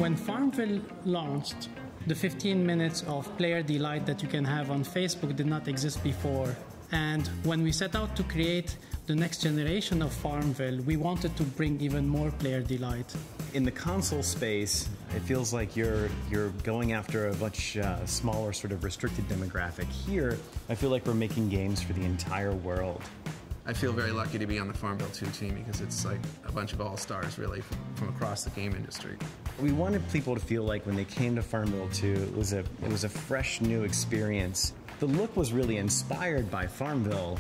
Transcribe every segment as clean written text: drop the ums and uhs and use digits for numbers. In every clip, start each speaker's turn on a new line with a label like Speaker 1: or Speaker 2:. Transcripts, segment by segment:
Speaker 1: When FarmVille launched, the 15 minutes of player delight that you can have on Facebook did not exist before. And when we set out to create the next generation of FarmVille, we wanted to bring even more player delight.
Speaker 2: In the console space, it feels like you're going after a much smaller sort of restricted demographic. Here, I feel like we're making games for the entire world.
Speaker 3: I feel very lucky to be on the FarmVille 2 team because it's like a bunch of all-stars really from across the game industry.
Speaker 2: We wanted people to feel like when they came to FarmVille 2, it was a fresh new experience. The look was really inspired by FarmVille,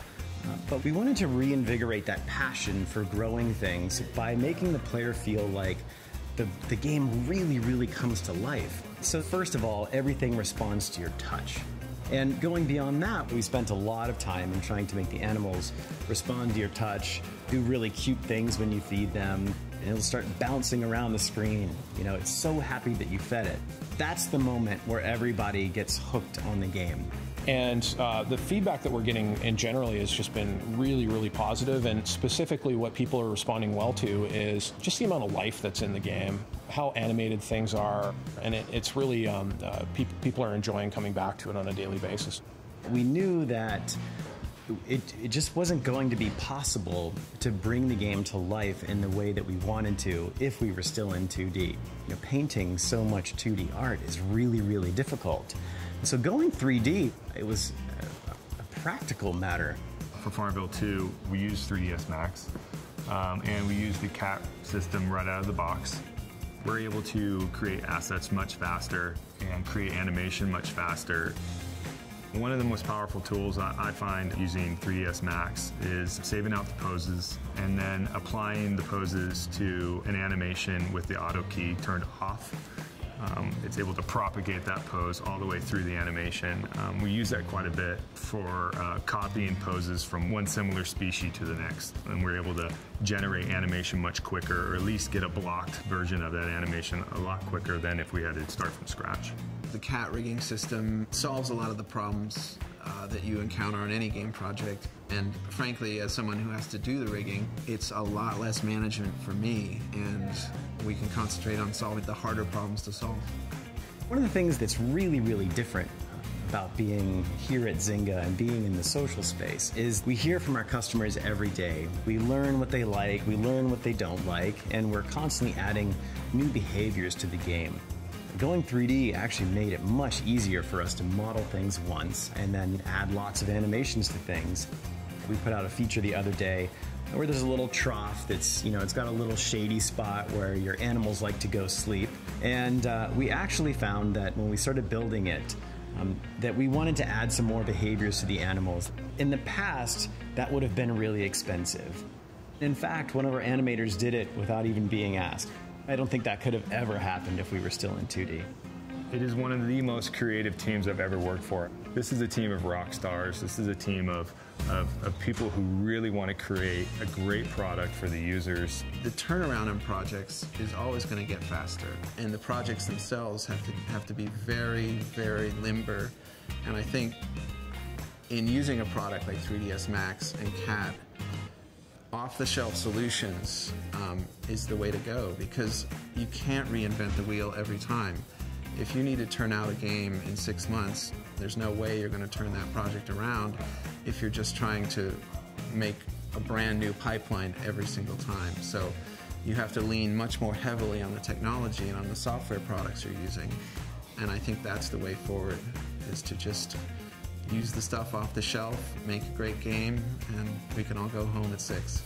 Speaker 2: but we wanted to reinvigorate that passion for growing things by making the player feel like the game really, really comes to life. So first of all, everything responds to your touch. And going beyond that, we spent a lot of time in trying to make the animals respond to your touch, do really cute things when you feed them, and it'll start bouncing around the screen. You know, it's so happy that you fed it. That's the moment where everybody gets hooked on the game.
Speaker 4: And the feedback that we're getting in generally has just been really, really positive. And specifically what people are responding well to is just the amount of life that's in the game, how animated things are. And it's really, people are enjoying coming back to it on a daily basis.
Speaker 2: We knew that it just wasn't going to be possible to bring the game to life in the way that we wanted to if we were still in 2D. You know, painting so much 2D art is really, really difficult. So going 3D, it was a practical matter.
Speaker 5: For FarmVille 2, we use 3ds Max, and we use the CAT system right out of the box. We're able to create assets much faster and create animation much faster. One of the most powerful tools I find using 3ds Max is saving out the poses and then applying the poses to an animation with the auto key turned off. It's able to propagate that pose all the way through the animation. We use that quite a bit for copying poses from one similar species to the next. And we're able to generate animation much quicker, or at least get a blocked version of that animation a lot quicker than if we had to start from scratch.
Speaker 3: The cat rigging system solves a lot of the problems that you encounter on any game project. And frankly, as someone who has to do the rigging, it's a lot less management for me, and we can concentrate on solving the harder problems to solve.
Speaker 2: One of the things that's really, really different about being here at Zynga and being in the social space is we hear from our customers every day. We learn what they like, we learn what they don't like, and we're constantly adding new behaviors to the game. Going 3D actually made it much easier for us to model things once and then add lots of animations to things. We put out a feature the other day where there's a little trough that's, it's got a little shady spot where your animals like to go sleep. And we actually found that when we started building it, that we wanted to add some more behaviors to the animals. In the past, that would have been really expensive. In fact, one of our animators did it without even being asked. I don't think that could have ever happened if we were still in 2D.
Speaker 5: It is one of the most creative teams I've ever worked for. This is a team of rock stars. This is a team of people who really want to create a great product for the users.
Speaker 3: The turnaround in projects is always going to get faster, and the projects themselves have to be very, very limber. And I think in using a product like 3ds Max and CAT, off-the-shelf solutions is the way to go, because you can't reinvent the wheel every time. If you need to turn out a game in 6 months, there's no way you're going to turn that project around if you're just trying to make a brand new pipeline every single time. So you have to lean much more heavily on the technology and on the software products you're using. And I think that's the way forward, is to just use the stuff off the shelf, make a great game, and we can all go home at 6.